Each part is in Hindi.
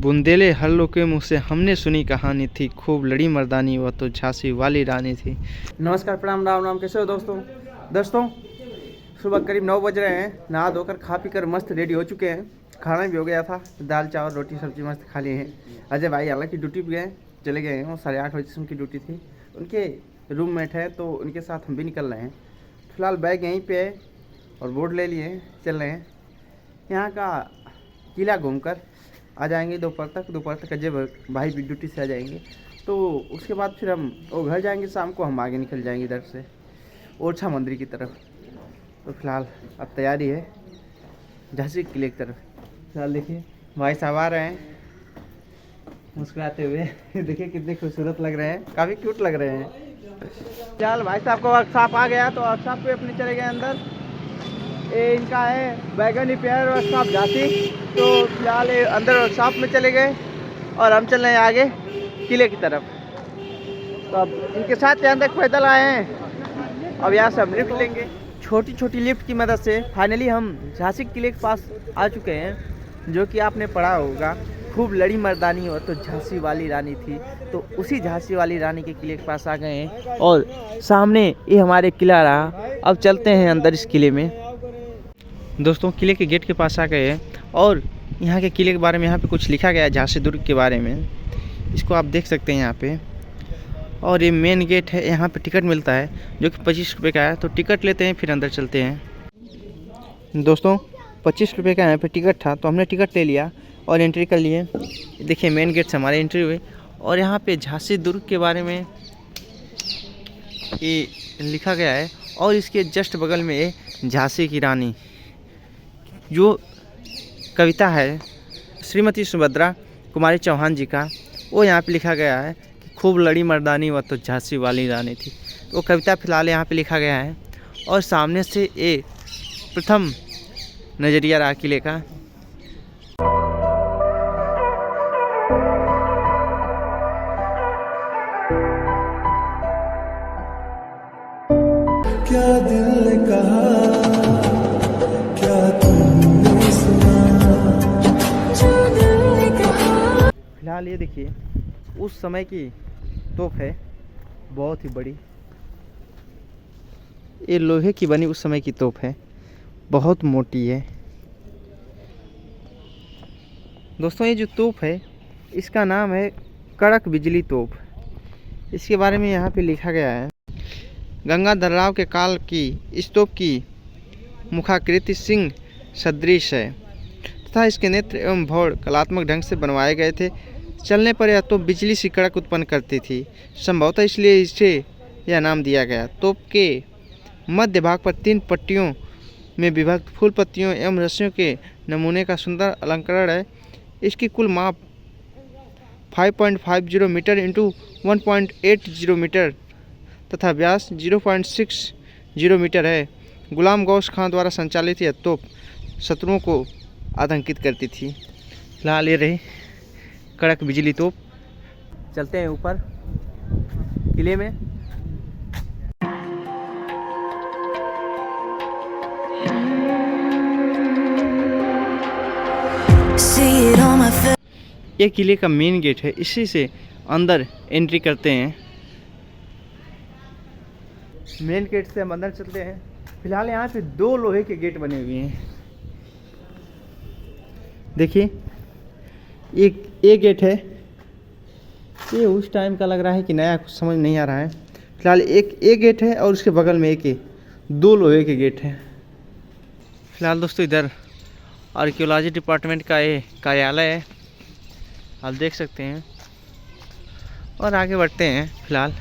बुंदेले हल्लों के मुँह से हमने सुनी कहानी थी, खूब लड़ी मर्दानी वह तो झांसी वाली रानी थी। नमस्कार, प्रणाम, राम राम। कैसे हो दोस्तों सुबह करीब 9 बज रहे हैं। नहा धोकर खा पी कर मस्त रेडी हो चुके हैं। खाना भी हो गया था, दाल चावल रोटी सब्जी मस्त खा लिए हैं। अजय भाई हालांकि ड्यूटी पे गए, चले गए हैं। वो 8:30 बजे से उनकी ड्यूटी थी। उनके रूममेट है तो उनके साथ हम भी निकल रहे हैं। फिलहाल बैग यहीं पे है और बोर्ड ले लिए, चल रहे हैं। यहाँ का किला घूमकर आ जाएंगे दोपहर तक अजय भाई भी ड्यूटी से आ जाएंगे। तो उसके बाद फिर हम वो घर जाएंगे। शाम को हम आगे निकल जाएंगे इधर से ओरछा मंदिर की तरफ। तो फिलहाल अब तैयारी है झांसी किले की तरफ। फिलहाल देखिए भाई साहब आ रहे हैं मुस्कुराते हुए। देखिए कितने खूबसूरत लग रहे हैं, काफ़ी क्यूट लग रहे हैं। फिलहाल भाई साहब का वर्कशॉप आ गया तो वर्कशॉप पे अपने चले गए अंदर। ये इनका है बैगन रिपेयर वर्कशॉप झांसी। तो फिलहाल ये अंदर वर्कशॉप में चले गए और हम चल रहे हैं आगे किले की तरफ। तो अब इनके साथ यहाँ तक पैदल आए हैं। अब यहाँ से हम लिफ्ट लेंगे। छोटी छोटी लिफ्ट की मदद से फाइनली हम झांसी किले के पास आ चुके हैं। जो कि आपने पढ़ा होगा, खूब लड़ी मर्दानी और तो झांसी वाली रानी थी। तो उसी झांसी वाली रानी के किले के पास आ गए हैं और सामने ये हमारे किला रहा। अब चलते हैं अंदर इस किले में। दोस्तों किले के गेट के पास आ गए हैं और यहाँ के किले के बारे में यहाँ पे कुछ लिखा गया है झांसी दुर्ग के बारे में। इसको आप देख सकते हैं यहाँ पे। और ये मेन गेट है, यहाँ पे टिकट मिलता है जो कि 25 रुपये का है। तो टिकट लेते हैं फिर अंदर चलते हैं। दोस्तों 25 रुपये का यहाँ पे टिकट था तो हमने टिकट ले लिया और एंट्री कर लिए। देखिए मेन गेट से हमारी एंट्री हुई और यहाँ पे झांसी दुर्ग के बारे में ये लिखा गया है। और इसके जस्ट बगल में ये झांसी की रानी जो कविता है श्रीमती सुभद्रा कुमारी चौहान जी का, वो यहाँ पे लिखा गया है कि खूब लड़ी मर्दानी वह तो झांसी वाली रानी थी। वो कविता फिलहाल यहाँ पे लिखा गया है। और सामने से ये प्रथम नज़रिया रहा किले का। क्या दिल ने कहा, क्या तुमने सुना, जो दिल ने कहा। फिलहाल ये देखिए उस समय की तोप है, बहुत ही बड़ी। ये लोहे की बनी उस समय की तोप है, बहुत मोटी है। दोस्तों ये जो तोप है इसका नाम है कड़क बिजली तोप। इसके बारे में यहाँ पे लिखा गया है, गंगाधर राव के काल की इस तोप की मुखाकृति सिंह सदृश है तथा इसके नेत्र एवं भौड़ कलात्मक ढंग से बनवाए गए थे। चलने पर यह तोप बिजली सी कड़क उत्पन्न करती थी, संभवतः इसलिए इसे यह नाम दिया गया। तोप के मध्य भाग पर 3 पट्टियों में विभक्त फूल पत्तियों एवं रस्सियों के नमूने का सुंदर अलंकरण है। इसकी कुल माप 5.50 मीटर इंटू 1.80 मीटर तथा व्यास 0.60 मीटर है। गुलाम गौस खां द्वारा संचालित यह तोप शत्रुओं को आतंकित करती थी। फिलहाल ये रही कड़क बिजली तोप। चलते हैं ऊपर किले में। ये किले का मेन गेट है, इसी से अंदर एंट्री करते हैं। मेन गेट से हम अंदर चलते हैं। फिलहाल यहाँ पे 2 लोहे के गेट बने हुए हैं। देखिए एक गेट है, ये उस टाइम का लग रहा है कि नया, कुछ समझ नहीं आ रहा है। फिलहाल एक गेट है और उसके बगल में 2 लोहे के गेट हैं। फिलहाल दोस्तों इधर आर्कियोलॉजी डिपार्टमेंट का ये कार्यालय है, आप देख सकते हैं। और आगे बढ़ते हैं। फिलहाल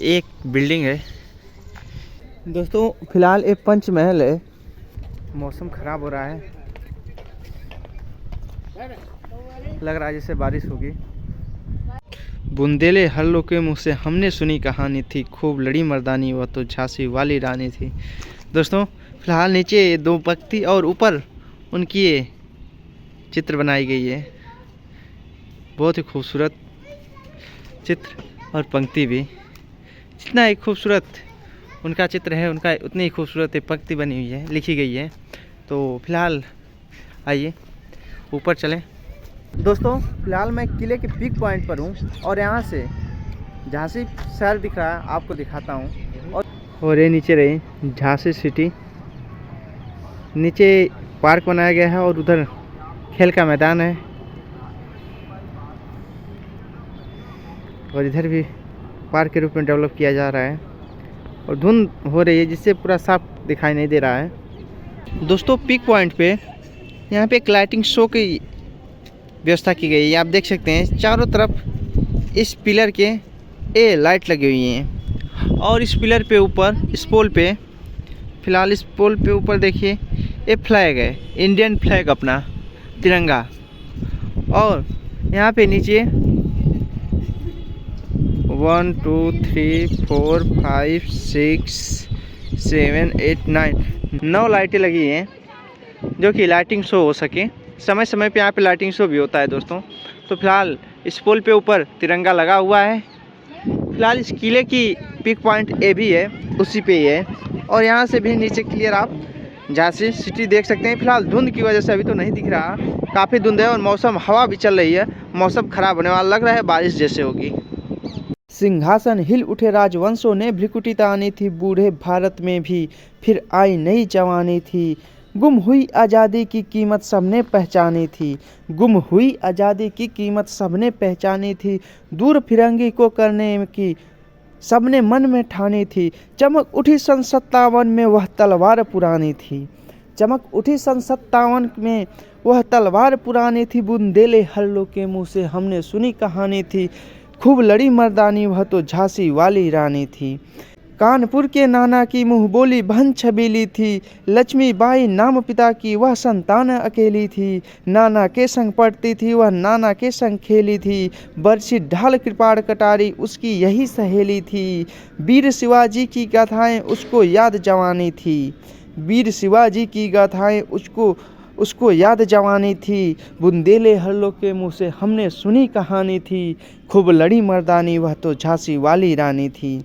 एक बिल्डिंग है। दोस्तों फिलहाल एक पंचमहल है। मौसम ख़राब हो रहा है, लग रहा है जैसे बारिश होगी। बुंदेले हल्लों के मुँह से हमने सुनी कहानी थी, खूब लड़ी मर्दानी वह तो झांसी वाली रानी थी। दोस्तों फिलहाल नीचे 2 पंक्ति और ऊपर उनकी ये चित्र बनाई गई है। बहुत ही खूबसूरत चित्र और पंक्ति भी। जितना ही खूबसूरत उनका चित्र है, उनका उतनी ही खूबसूरत एक पंक्ति बनी हुई है, लिखी गई है। तो फिलहाल आइए ऊपर चलें। दोस्तों फिलहाल मैं किले के पीक पॉइंट पर हूँ और यहाँ से झांसी शहर दिख रहा है, आपको दिखाता हूँ। और ये नीचे रही झांसी सिटी, नीचे पार्क बनाया गया है और उधर खेल का मैदान है और इधर भी पार्क के रूप में डेवलप किया जा रहा है और धुंध हो रही है जिससे पूरा साफ दिखाई नहीं दे रहा है। दोस्तों पीक पॉइंट पे यहाँ पे एक लाइटिंग शो की व्यवस्था की गई है। आप देख सकते हैं चारों तरफ इस पिलर के लाइट लगी हुई हैं और इस पिलर पे ऊपर इस पोल पे, फिलहाल इस पोल पे ऊपर देखिए ये फ्लैग है, इंडियन फ्लैग अपना तिरंगा। और यहाँ पे नीचे 1 2 3 4 5 6 7 8 9 लाइटें लगी हैं जो कि लाइटिंग शो हो सके। समय समय पे यहाँ पे लाइटिंग शो भी होता है दोस्तों। तो फिलहाल इस पोल पे ऊपर तिरंगा लगा हुआ है। फिलहाल इस किले की पिक पॉइंट ए भी है, उसी पे ही है और यहाँ से भी नीचे क्लियर आप झांसी सिटी देख सकते हैं। फिलहाल धुंध की वजह से अभी तो नहीं दिख रहा, काफ़ी धुंध है और मौसम हवा भी चल रही है, मौसम खराब होने वाला लग रहा है, बारिश जैसे होगी। सिंहासन हिल उठे राजवंशों ने, भ्रिकुटिता आनी थी बूढ़े भारत में भी, फिर आई नई जवानी थी, गुम हुई आज़ादी की कीमत सबने पहचानी थी, गुम हुई आज़ादी की कीमत सबने पहचानी थी, दूर फिरंगी को करने की सबने मन में ठानी थी, चमक उठी सन 57 में वह तलवार पुरानी थी, चमक उठी सन 57 में वह तलवार पुरानी थी, बुंदेले हल्लों के मुँह से हमने सुनी कहानी थी, खूब लड़ी मर्दानी वह तो झांसी वाली रानी थी, कानपुर के नाना की मुँह बोली बहन छबीली थी, लक्ष्मीबाई नाम पिता की वह संतान अकेली थी, नाना के संग पढ़ती थी वह नाना के संग खेली थी, बरछी ढाल कृपाण कटारी उसकी यही सहेली थी, वीर शिवाजी की गाथाएं उसको याद जवानी थी, वीर शिवाजी की गाथाएं उसको याद जवानी थी, बुंदेले हल्लों के मुँह से हमने सुनी कहानी थी, खूब लड़ी मर्दानी वह तो झांसी वाली रानी थी,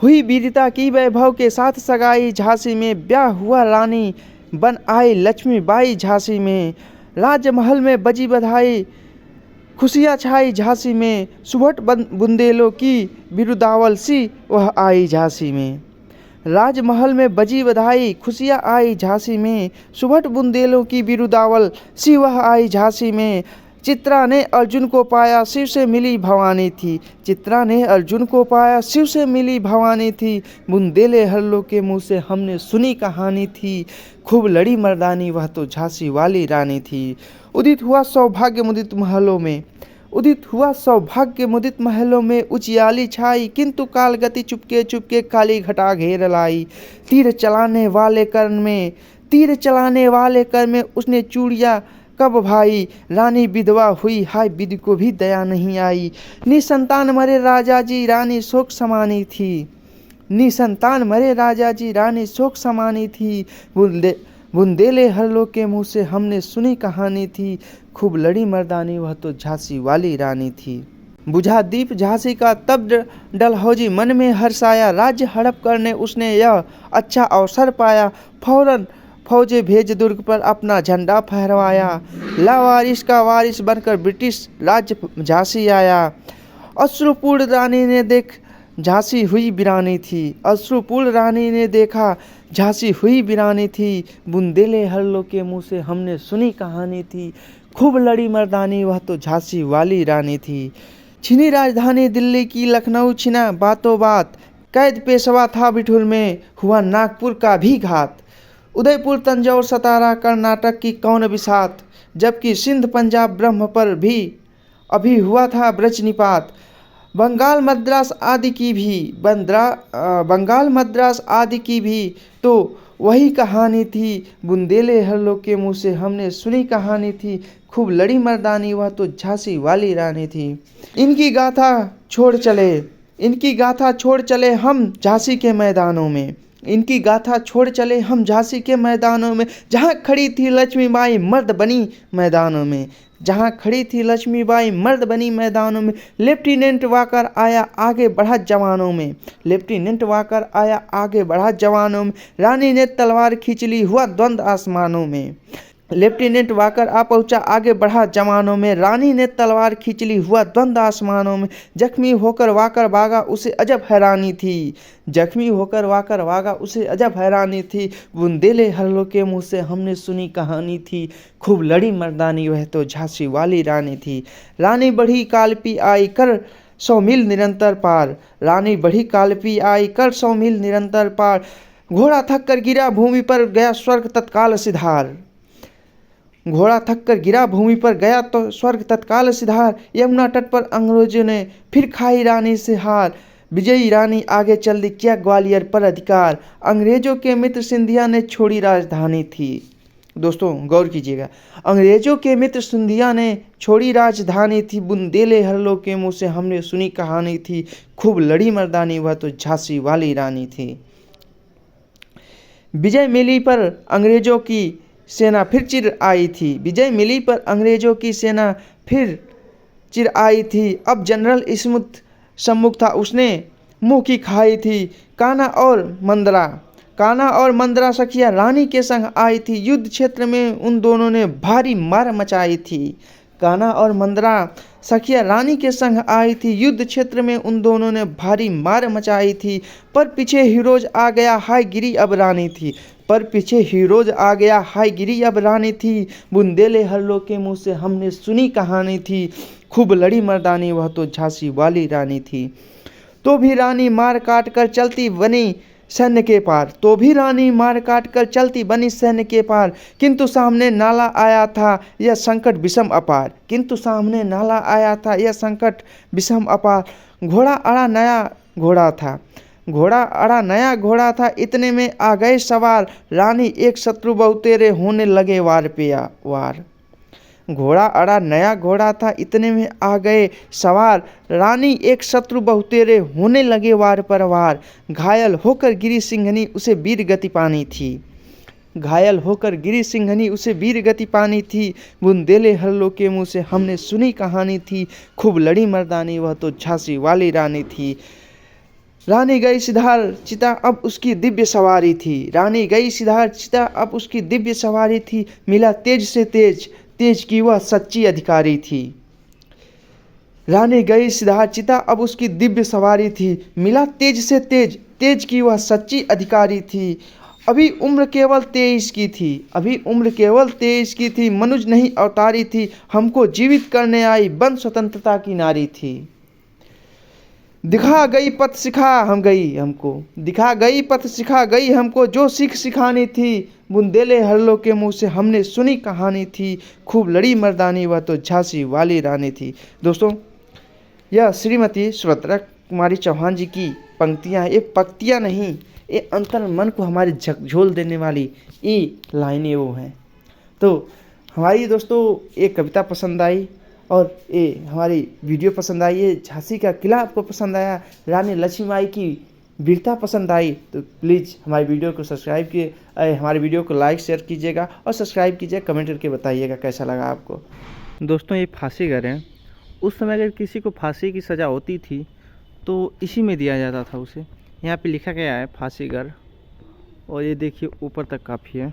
हुई वीरता की वैभव के साथ सगाई, झांसी में ब्याह हुआ रानी बन आई लक्ष्मीबाई, झांसी में राजमहल में बजी बधाई, खुशियाँ छाई झांसी में, सुबह बुंदेलों की बिरुदावल सी वह आई झांसी में, राजमहल में बजी बधाई खुशियाँ आई झांसी में, सुबह बुंदेलों की बिरुदावल सी वह आई झांसी में, चित्रा ने अर्जुन को पाया शिव से मिली भवानी थी, चित्रा ने अर्जुन को पाया शिव से मिली भवानी थी, बुंदेले हल्लों के मुँह से हमने सुनी कहानी थी, खूब लड़ी मर्दानी वह तो झांसी वाली रानी थी, उदित हुआ सौभाग्य मुदित महलों में, उदित हुआ सौभाग्य मुदित महलों में, उजियाली छाई किंतु काल गति चुपके चुपके काली घटा घेर लाई, तीर चलाने वाले कर में उसने चूड़िया कब भाई, रानी विधवा हुई हाय विधि को भी दया नहीं आई, निसंतान मरे राजा जी रानी शोक समानी थी, निसंतान मरे राजा जी रानी शोक समानी थी, बुंदेले हल्लों के मुँह से हमने सुनी कहानी थी, खूब लड़ी मर्दानी वह तो झांसी वाली रानी थी, बुझा दीप झांसी का तब डलहौजी मन में हर्षाया, राज्य हड़प करने उसने यह अच्छा अवसर पाया, फौरन फौजे भेज दुर्ग पर अपना झंडा फहरवाया, लावारिस का वारिस बनकर ब्रिटिश राज्य झांसी आया, अश्रुपूर्ण रानी ने देख झांसी हुई वीरानी थी, अश्रुपूर्ण रानी ने देखा झांसी हुई वीरानी थी, बुंदेले हल्लों के मुँह से हमने सुनी कहानी थी, खूब लड़ी मर्दानी वह तो झांसी वाली रानी थी, छिनी राजधानी दिल्ली की लखनऊ छिना बातों बात, कैद पेशवा था बिठूर में हुआ नागपुर का भी घात, उदयपुर तंजौर सतारा कर्नाटक की कौन बिसात, जबकि सिंध पंजाब ब्रह्म पर भी अभी हुआ था ब्रज निपात, बंगाल मद्रास आदि की भी तो वही कहानी थी, बुंदेले हल्लों के मुँह से हमने सुनी कहानी थी, खूब लड़ी मर्दानी वह तो झांसी वाली रानी थी, इनकी गाथा छोड़ चले हम झांसी के मैदानों में, इनकी गाथा छोड़ चले हम झांसी के मैदानों में, जहाँ खड़ी थी लक्ष्मीबाई मर्द बनी मैदानों में, जहाँ खड़ी थी लक्ष्मीबाई मर्द बनी मैदानों में, लेफ्टिनेंट वाकर आया आगे बढ़ा जवानों में, लेफ्टिनेंट वाकर आया आगे बढ़ा जवानों में, रानी ने तलवार खींच ली हुआ द्वंद्व आसमानों में, लेफ्टिनेंट वाकर आ पहुंचा, आगे बढ़ा जवानों में, रानी ने तलवार खींच ली, हुआ द्वंद्व आसमानों में। जख्मी होकर वाकर भागा, उसे अजब हैरानी थी। जख्मी होकर वाकर भागा, उसे अजब हैरानी थी। बुंदेले हल्लों के मुंह से हमने सुनी कहानी थी, खूब लड़ी मर्दानी वह तो झांसी वाली रानी थी। रानी बढ़ी कालपी आई कर 100 मील निरंतर पार, रानी बढ़ी कालपी आई कर 100 मील निरंतर पार। घोड़ा थक कर गिरा भूमि पर, गया स्वर्ग तत्काल सिधार। घोड़ा थक कर गिरा भूमि पर, गया तो स्वर्ग तत्काल सिधार। यमुना तट पर अंग्रेजों ने फिर खाई रानी से हार, विजयी रानी आगे चल दी, किया ग्वालियर पर अधिकार। अंग्रेजों के मित्र सिंधिया ने छोड़ी राजधानी थी। दोस्तों गौर कीजिएगा, अंग्रेजों के मित्र सिंधिया ने छोड़ी राजधानी थी। बुंदेले हल्लों के मुंह से हमने सुनी कहानी थी, खूब लड़ी मर्दानी वह तो झांसी वाली रानी थी। विजय मिली पर अंग्रेजों की सेना फिर चिर आई थी, विजय मिली पर अंग्रेजों की सेना फिर चिर आई थी। अब जनरल स्मिथ सम्मुख था, उसने मुंह की खाई थी। कान्हा और मंदरा सखिया रानी के संग आई थी, युद्ध क्षेत्र में उन दोनों ने भारी मार मचाई थी। कान्हा और मंदरा सखिया रानी के संग आई थी, युद्ध क्षेत्र में उन दोनों ने भारी मार मचाई थी। पर पीछे हीरोज आ गया, हाय गिरी अब रानी थी। पर पीछे हीरोज आ गया, हाय गिरी अब रानी थी। बुंदेले हल्लों के मुंह से हमने सुनी कहानी थी, खूब लड़ी मर्दानी वह तो झांसी वाली रानी थी। तो भी रानी मार काट कर चलती बनी सैन्य के पार, तो भी रानी मार काट कर चलती बनी सैन्य के पार। किंतु सामने नाला आया था यह संकट विषम अपार, किंतु सामने नाला आया था यह संकट विषम अपार। घोड़ा अड़ा नया घोड़ा था, घोड़ा अड़ा नया घोड़ा था, इतने में आ गए सवार। रानी एक शत्रु बहुतेरे होने लगे वार पे वार। घोड़ा अड़ा नया घोड़ा था, इतने में आ गए सवार। रानी एक शत्रु बहुतेरे होने लगे वार पर वार। घायल होकर गिरी सिंघनी उसे वीर गति पानी थी, घायल होकर गिरी सिंघनी उसे वीर गति पानी थी। बुंदेले हल्लों के मुंह से हमने सुनी कहानी थी, खूब लड़ी मर्दानी वह तो झांसी वाली रानी थी। रानी गई सिधार चिता अब उसकी दिव्य सवारी थी, रानी गई सिधार चिता अब उसकी दिव्य सवारी थी। मिला तेज से तेज, तेज की वह सच्ची अधिकारी थी। रानी गई सिधार चिता अब उसकी दिव्य सवारी थी। मिला तेज से तेज, तेज की वह सच्ची अधिकारी थी। अभी उम्र केवल 23 की थी, अभी उम्र केवल 23 की थी। मनुज नहीं अवतारी थी, हमको जीवित करने आई बन स्वतंत्रता की नारी थी। दिखा गई पथ सिखा हम गई हमको, दिखा गई पथ सिखा गई हमको, जो सीख सिखानी थी। बुंदेले हल्लों के मुंह से हमने सुनी कहानी थी, खूब लड़ी मर्दानी वह तो झांसी वाली रानी थी। दोस्तों यह श्रीमती सुभद्रा कुमारी चौहान जी की पंक्तियाँ हैं, ये पंक्तियाँ नहीं, ये अंतर मन को हमारे झकझोल देने वाली ये लाइनें वो हैं। तो हमारी दोस्तों ये कविता पसंद आई और ये हमारी वीडियो पसंद आई, ये झांसी का किला आपको पसंद आया, रानी लक्ष्मीबाई की वीरता पसंद आई, तो प्लीज़ हमारी वीडियो को सब्सक्राइब किए, हमारे वीडियो को लाइक शेयर कीजिएगा और सब्सक्राइब कीजिएगा, कमेंट करके बताइएगा कैसा लगा आपको। दोस्तों ये फांसी घर है, उस समय अगर किसी को फांसी की सज़ा होती थी तो इसी में दिया जाता था उसे। यहाँ पे लिखा गया है फांसी घर, और ये देखिए ऊपर तक काफ़ी है,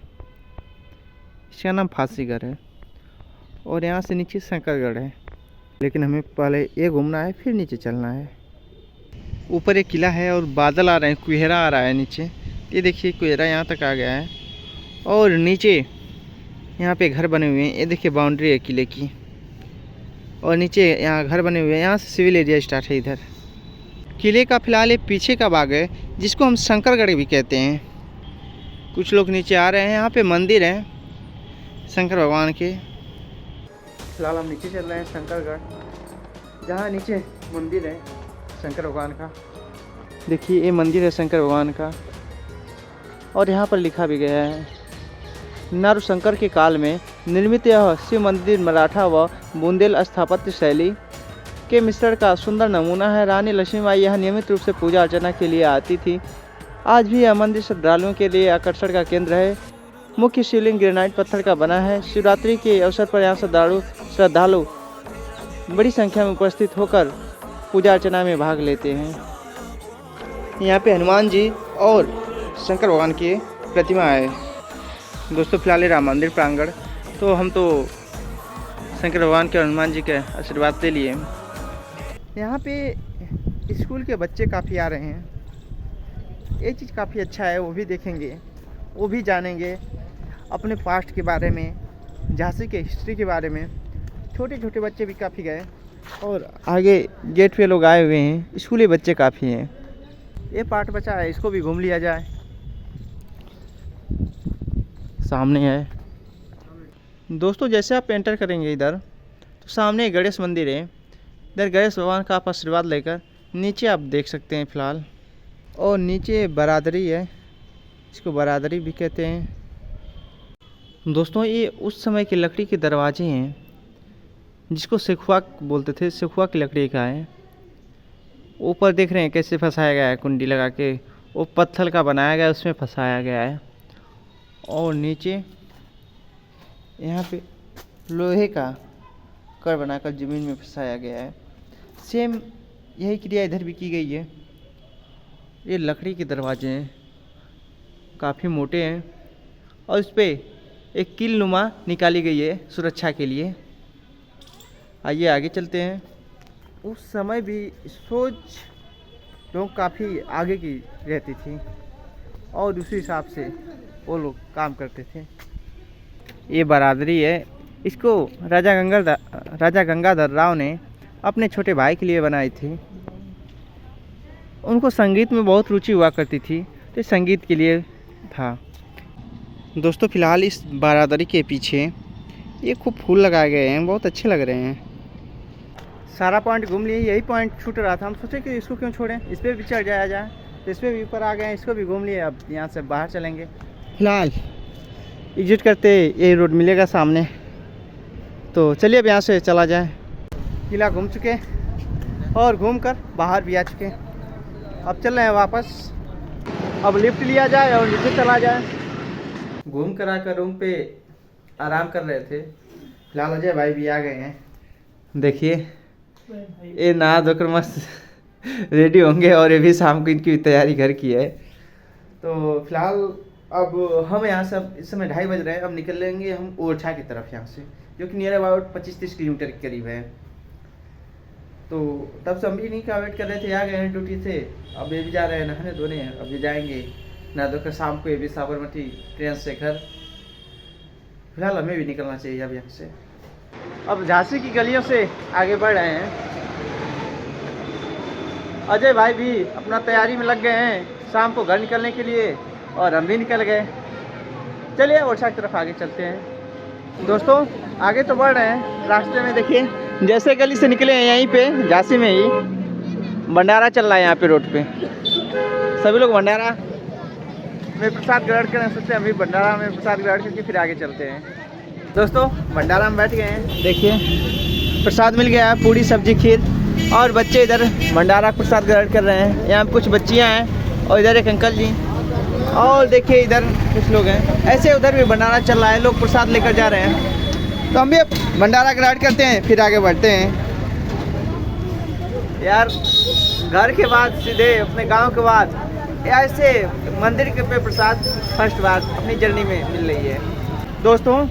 इसका नाम फांसी घर है। और यहाँ से नीचे शंकरगढ़ है, लेकिन हमें पहले ये घूमना है फिर नीचे चलना है। ऊपर एक किला है और बादल आ रहे हैं, कुहरा आ रहा है नीचे, ये देखिए कुहरा यहाँ तक आ गया है। और नीचे यहाँ पे घर बने हुए हैं, ये देखिए बाउंड्री है किले की, और नीचे यहाँ घर बने हुए हैं, यहाँ से सिविल एरिया स्टार्ट है। इधर किले का फिलहाल ये पीछे का भाग है जिसको हम शंकरगढ़ भी कहते हैं। कुछ लोग नीचे आ रहे हैं, यहाँ पे मंदिर है शंकर भगवान के। फिलहाल हम नीचे चल रहे हैं शंकरगढ़, जहाँ नीचे मंदिर है शंकर भगवान का। देखिए ये मंदिर है शंकर भगवान का, और यहाँ पर लिखा भी गया है नरशंकर के काल में निर्मित यह शिव मंदिर मराठा व बुंदेल स्थापत्य शैली के मिश्रण का सुंदर नमूना है। रानी लक्ष्मीबाई यहाँ नियमित रूप से पूजा अर्चना के लिए आती थी। आज भी यह मंदिर श्रद्धालुओं के लिए आकर्षण का केंद्र है। मुख्य शिवलिंग ग्रेनाइट पत्थर का बना है। शिवरात्रि के अवसर पर यहाँ श्रद्धालु बड़ी संख्या में उपस्थित होकर पूजा अर्चना में भाग लेते हैं। यहाँ पे हनुमान जी और शंकर भगवान की प्रतिमा है। दोस्तों फिलहाल राम मंदिर प्रांगण, तो हम तो शंकर भगवान के हनुमान जी के आशीर्वाद ले लिए। यहाँ पे स्कूल के बच्चे काफ़ी आ रहे हैं, ये चीज़ काफ़ी अच्छा है। वो भी देखेंगे, वो भी जानेंगे अपने पास्ट के बारे में, झांसी के हिस्ट्री के बारे में। छोटे छोटे बच्चे भी काफ़ी गए और आगे गेट पे लोग आए हुए हैं, स्कूली बच्चे काफ़ी हैं। ये पार्ट बचा है, इसको भी घूम लिया जाए। सामने है दोस्तों, जैसे आप एंटर करेंगे इधर तो सामने गणेश मंदिर है। इधर गणेश भगवान का आप आशीर्वाद लेकर नीचे आप देख सकते हैं फ़िलहाल। और नीचे बरादरी है, इसको बरादरी भी कहते हैं। दोस्तों ये उस समय के लकड़ी के दरवाजे हैं जिसको सेखुआ बोलते थे, सेखुआ की लकड़ी का है। ऊपर देख रहे हैं कैसे फंसाया गया है, कुंडी लगा के वो पत्थर का बनाया गया है, उसमें फंसाया गया है। और नीचे यहाँ पे लोहे का कर बनाकर ज़मीन में फंसाया गया है। सेम यही क्रिया इधर भी की गई है। ये लकड़ी के दरवाजे हैं, काफ़ी मोटे हैं और इस पर एक कील नुमा निकाली गई है सुरक्षा के लिए। आइए आगे चलते हैं। उस समय भी सोच लोग काफ़ी आगे की रहती थी और उसी हिसाब से वो लोग काम करते थे। ये बरादरी है, इसको राजा गंगाधर राव ने अपने छोटे भाई के लिए बनाई थी। उनको संगीत में बहुत रुचि हुआ करती थी, तो संगीत के लिए था। दोस्तों फ़िलहाल इस बरादरी के पीछे ये खूब फूल लगाए गए हैं, बहुत अच्छे लग रहे हैं। सारा पॉइंट घूम लिए, यही पॉइंट छूट रहा था। हम सोचे कि इसको क्यों छोड़ें, इस पर भी चढ़ जाया जाए, तो इस पर भी ऊपर आ गए, इसको भी घूम लिए। अब यहाँ से बाहर चलेंगे। फ़िलहाल एग्जिट करते यही रोड मिलेगा सामने, तो चलिए अब यहाँ से चला जाए। किला घूम चुके और घूमकर बाहर भी आ चुके, अब चल रहे हैं वापस। अब लिफ्ट लिया जाए और नीचे चला जाए। घूम कर आकर रूम पे आराम कर रहे थे। फिलहाल अजय भाई भी आ गए हैं। देखिए ये नहा धोकर मस्त रेडी होंगे और ये भी शाम को इनकी तैयारी घर की है। तो फिलहाल अब हम यहाँ से इस समय 2:30 बज रहे हैं। अब निकल लेंगे हम ओरछा की तरफ यहाँ से, जो कि नियर अबाउट 25-30 किलोमीटर के करीब है। तो तब से हम भी नहीं का वेट कर रहे थे, आ गए हैं ड्यूटी से। अब ये भी जा रहे हैं नहाने धोने, अब ये जाएंगे नहा धोकर शाम को ये भी साबरमती ट्रेन से घर। फिलहाल हमें भी निकलना चाहिए अब यहाँ से। अब झांसी की गलियों से आगे बढ़ रहे हैं। अजय भाई भी अपना तैयारी में लग गए हैं शाम को घर निकलने के लिए, और हम भी निकल गए। चलिए ओरछा की तरफ आगे चलते हैं। दोस्तों आगे तो बढ़ रहे हैं, रास्ते में देखिए जैसे गली से निकले हैं यहीं पे झांसी में ही भंडारा चल रहा है। यहाँ पे रोड पे सभी लोग भंडारा में प्रसाद ग्रहण करें, सोचते हैं अभी भंडारा में प्रसाद ग्रहण करके फिर आगे चलते हैं। दोस्तों भंडारा में बैठ गए हैं, देखिए प्रसाद मिल गया है, पूड़ी सब्जी खीर, और बच्चे इधर भंडारा प्रसाद ग्रहण कर रहे हैं। यहाँ कुछ बच्चियाँ हैं और इधर एक अंकल जी, और देखिए इधर कुछ लोग हैं। ऐसे उधर भी भंडारा चल रहा है, लोग प्रसाद लेकर जा रहे हैं। तो हम भी भंडारा ग्रहण करते हैं फिर आगे बढ़ते हैं। यार घर के बाद सीधे अपने गांव के बाद ऐसे मंदिर के पे प्रसाद फर्स्ट बार अपनी जर्नी में मिल रही है। दोस्तों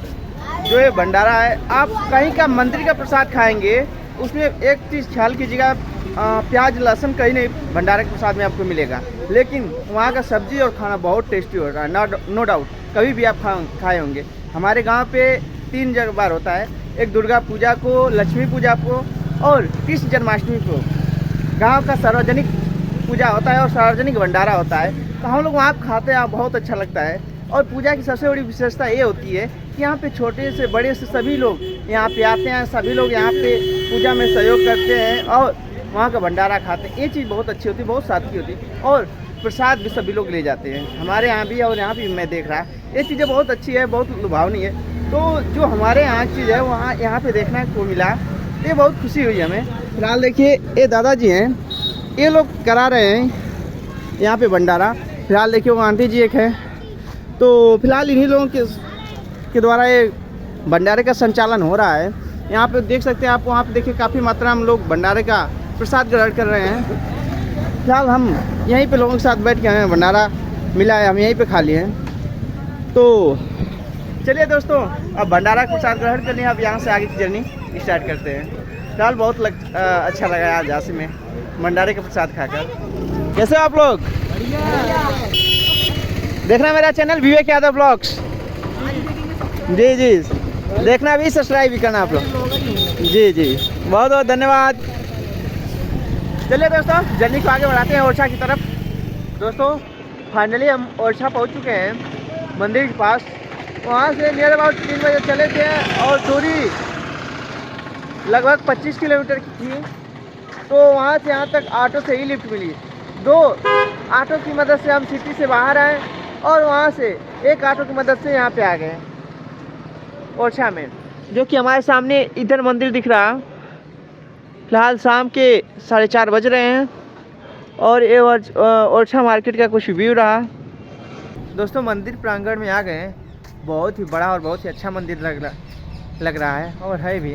जो ये भंडारा है, आप कहीं का मंदिर का प्रसाद खाएंगे उसमें एक चीज़ ख्याल कीजिएगा, प्याज लहसुन कहीं नहीं भंडारे के प्रसाद में आपको मिलेगा, लेकिन वहाँ का सब्जी और खाना बहुत टेस्टी होता है। नो डाउट कभी भी आप खाए होंगे। हमारे गांव पे 3 बार होता है, एक दुर्गा पूजा को, लक्ष्मी पूजा को और कृष्ण जन्माष्टमी को गांव का सार्वजनिक पूजा होता है और सार्वजनिक भंडारा होता है। तो हम लोग वहाँ खाते हैं, बहुत अच्छा लगता है। और पूजा की सबसे बड़ी विशेषता ये होती है कि यहाँ पे छोटे से बड़े से सभी लोग यहाँ पे आते हैं, सभी लोग यहाँ पे पूजा में सहयोग करते हैं और वहाँ का भंडारा खाते हैं। ये चीज़ बहुत अच्छी होती है, बहुत सादगी होती है, और प्रसाद भी सभी लोग ले जाते हैं। हमारे यहाँ भी और यहाँ भी मैं देख रहा, ये चीज़ें बहुत अच्छी है, बहुत लुभावनी है। तो जो हमारे यहाँ चीज़ है वहाँ यहाँ पे देखने को मिला, ये बहुत खुशी हुई हमें। फिलहाल देखिए ये दादाजी हैं, ये लोग करा रहे हैं यहाँ पे भंडारा। फिलहाल देखिए वो आंटी जी एक है, तो फिलहाल इन्हीं लोगों के द्वारा ये भंडारे का संचालन हो रहा है। यहाँ पे देख सकते हैं आप, वहाँ पे देखिए काफ़ी मात्रा में लोग भंडारे का प्रसाद ग्रहण कर रहे हैं। फिलहाल हम यहीं पे लोगों के साथ बैठ के हमें भंडारा मिला है, हम यहीं पे खा लिए हैं। तो चलिए दोस्तों, अब भंडारा के प्रसाद ग्रहण करने अब यहाँ से आगे की जर्नी स्टार्ट करते हैं। फिलहाल बहुत अच्छा लगा आज झांसी में भंडारे का प्रसाद खाकर। कैसे हो आप लोग? देखना मेरा चैनल विवेक यादव ब्लॉग्स। जी जी, देखना भी, सब्सक्राइब भी करना आप लोग। जी जी, बहुत बहुत धन्यवाद। चलिए दोस्तों, जर्नी को आगे बढ़ाते हैं ओरछा की तरफ। दोस्तों फाइनली हम ओरछा पहुंच चुके हैं मंदिर के पास। वहाँ से नियर अबाउट 3 बजे चले थे और दूरी लगभग 25 किलोमीटर की थी। तो वहाँ से यहाँ तक ऑटो से ही लिफ्ट मिली। 2 ऑटो की मदद से हम सिटी से बाहर आए और वहाँ से एक ऑटो की मदद से यहाँ पे आ गए ओरछा में, जो कि हमारे सामने इधर मंदिर दिख रहा। फिलहाल शाम के 4:30 बज रहे हैं और ये ओरछा मार्केट का कुछ व्यू रहा। दोस्तों मंदिर प्रांगण में आ गए हैं। बहुत ही बड़ा और बहुत ही अच्छा मंदिर लग रहा है और है भी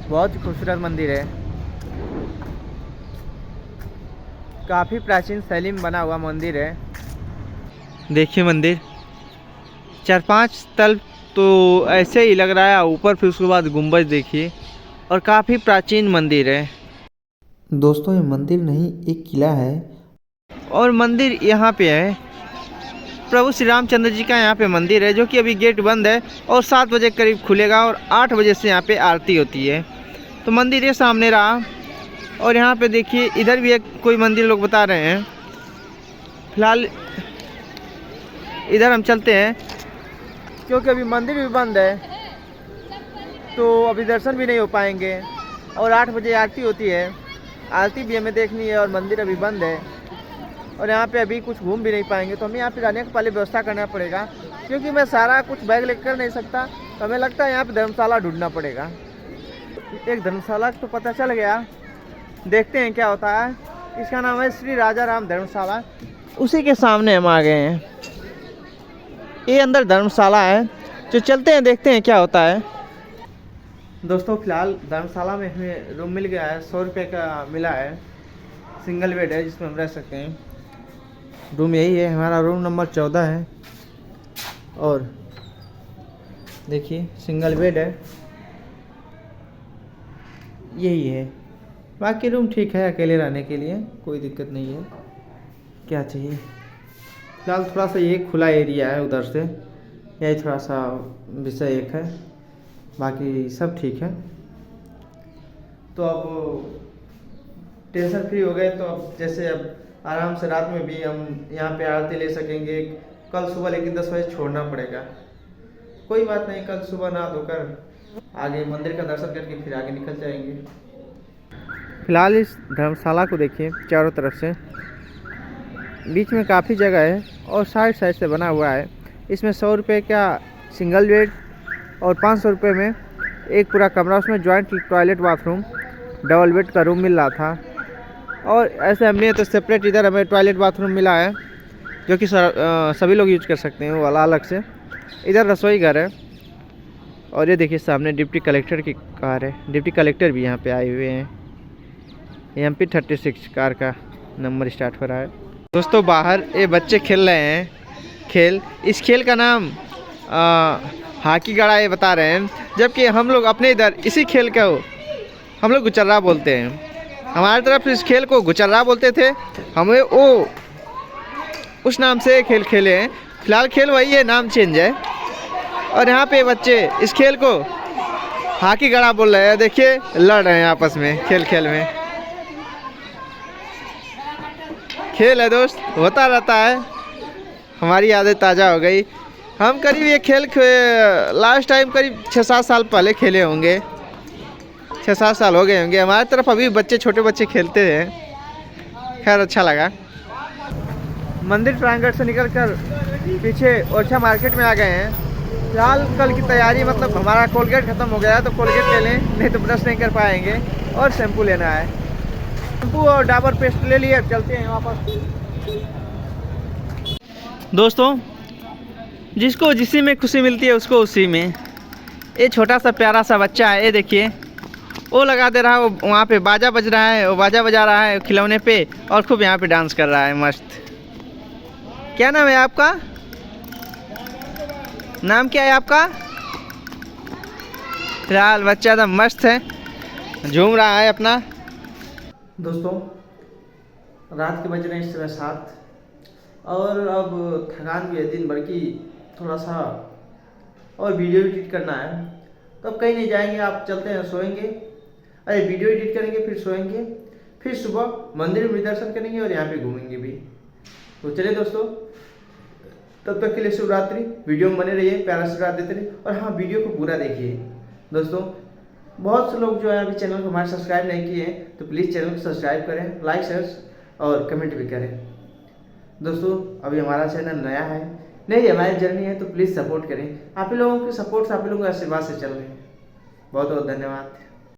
बहुत ही खूबसूरत मंदिर है। काफ़ी प्राचीन शैली में बना हुआ मंदिर है। देखिए मंदिर 4-5 तल तो ऐसे ही लग रहा है, ऊपर फिर उसके बाद गुंबज देखिए, और काफ़ी प्राचीन मंदिर है। दोस्तों ये मंदिर नहीं, एक किला है और मंदिर यहाँ पे है, प्रभु श्री रामचंद्र जी का यहाँ पे मंदिर है, जो कि अभी गेट बंद है और 7 बजे करीब खुलेगा और 8 बजे से यहाँ पे आरती होती है। तो मंदिर ये सामने रहा और यहाँ पे देखिए इधर भी एक कोई मंदिर लोग बता रहे हैं। फिलहाल इधर हम चलते हैं क्योंकि अभी मंदिर भी बंद है, तो अभी दर्शन भी नहीं हो पाएंगे और 8 बजे आरती होती है। आरती भी हमें देखनी है और मंदिर अभी बंद है और यहाँ पे अभी कुछ घूम भी नहीं पाएंगे। तो हमें यहाँ पे रहने का पहले व्यवस्था करना पड़ेगा, क्योंकि मैं सारा कुछ बैग लेकर नहीं सकता। तो हमें लगता है यहाँ पे धर्मशाला ढूंढना पड़ेगा। एक धर्मशाला तो पता चल गया, देखते हैं क्या होता है। इसका नाम है श्री राजा राम धर्मशाला। उसी के सामने हम आ गए हैं। ये अंदर धर्मशाला है, जो चलते हैं देखते हैं क्या होता है। दोस्तों फिलहाल धर्मशाला में हमें रूम मिल गया है। 100 रुपये का मिला है। सिंगल बेड है जिसमें हम रह सकते हैं। रूम यही है, हमारा रूम नंबर 14 है और देखिए सिंगल बेड है, यही है। बाकी रूम ठीक है, अकेले रहने के लिए कोई दिक्कत नहीं है। क्या चाहिए? फिलहाल थोड़ा सा ये खुला एरिया है, उधर से यही थोड़ा सा विषय एक है, बाकी सब ठीक है। तो अब टेंशन फ्री हो गए। तो अब जैसे अब आराम से रात में भी हम यहाँ पे आरती ले सकेंगे। कल सुबह लेकिन 10 बजे छोड़ना पड़ेगा। कोई बात नहीं, कल सुबह नहा धोकर आगे मंदिर का दर्शन करके फिर आगे निकल जाएंगे। फिलहाल इस धर्मशाला को देखिए, चारों तरफ से बीच में काफ़ी जगह है और साइड साइड से बना हुआ है। इसमें 100 रुपये का सिंगल बेड और 500 रुपये में एक पूरा कमरा, उसमें joint toilet bathroom, double bed का रूम मिल रहा था। और ऐसे हमने तो सेपरेट इधर हमें टॉयलेट बाथरूम मिला है, जो कि सभी लोग यूज कर सकते हैं, वो वाला अलग से। इधर रसोई घर है और ये देखिए सामने डिप्टी कलेक्टर की कार है। डिप्टी कलेक्टर भी यहाँ पे आए हुए हैं। MP 36 कार का नंबर स्टार्ट हो रहा है। दोस्तों बाहर ये बच्चे खेल रहे हैं खेल। इस खेल का नाम हाकी गड़ा ये बता रहे हैं, जबकि हम लोग अपने इधर इसी खेल को हम लोग गुचर्रा बोलते हैं। हमारी तरफ इस खेल को गुचर्रा बोलते थे, हमें वो उस नाम से खेल खेले हैं। फिलहाल खेल वही है, नाम चेंज है। और यहाँ पे बच्चे इस खेल को हाकी गड़ा बोल रहे हैं। देखिए लड़ रहे हैं आपस में, खेल खेल में। खेल है दोस्त, होता रहता है। हमारी यादें ताज़ा हो गई। हम करीब ये खेल लास्ट टाइम करीब 6-7 साल पहले खेले होंगे। 6-7 साल हो गए होंगे। हमारी तरफ अभी बच्चे, छोटे बच्चे खेलते हैं। खैर अच्छा लगा। मंदिर प्रांगण से निकलकर पीछे ओरछा मार्केट में आ गए हैं। फिलहाल कल की तैयारी, मतलब हमारा कोलगेट ख़त्म हो गया है, तो कोलगेट ले लें, नहीं तो ब्रश नहीं कर पाएंगे। और शैम्पू लेना है, शैम्पू और डाबर पेस्ट ले लिए। अब चलते हैं वापस। दोस्तों जिसको जिसी में खुशी मिलती है उसको उसी में। ये छोटा सा प्यारा सा बच्चा है, ये देखिए वो लगा दे रहा है, वो वहाँ पे बाजा बज रहा है, वो बाजा बजा रहा है खिलौने पे और खूब यहाँ पे डांस कर रहा है मस्त। क्या नाम है आपका? नाम क्या है आपका? फिलहाल बच्चा एकदम मस्त है, झूम रहा है अपना। दोस्तों रात के बज रहे हैं इस समय 7 और अब थकान भी है दिन भर की, थोड़ा सा और वीडियो एडिट करना है, तो अब कहीं नहीं जाएंगे, आप चलते हैं सोएंगे। अरे वीडियो एडिट करेंगे फिर सोएंगे, फिर सुबह मंदिर में दर्शन करेंगे और यहाँ पे घूमेंगे भी। तो चलिए दोस्तों, तब तक के लिए शुभ रात्रि। वीडियो में बने रहिए, प्यारा आशीर्वाद देते रहिए और हाँ वीडियो को पूरा देखिए। दोस्तों बहुत से लोग जो है अभी चैनल को हमारे सब्सक्राइब नहीं किए हैं, तो प्लीज़ चैनल को सब्सक्राइब करें, लाइक शेयर और कमेंट भी करें। दोस्तों अभी हमारा चैनल नया है, नहीं हमारी जर्नी है, तो प्लीज़ सपोर्ट करें। आप ही लोगों के सपोर्ट से, आप ही लोगों के आशीर्वाद से चल रहे हैं। बहुत बहुत धन्यवाद।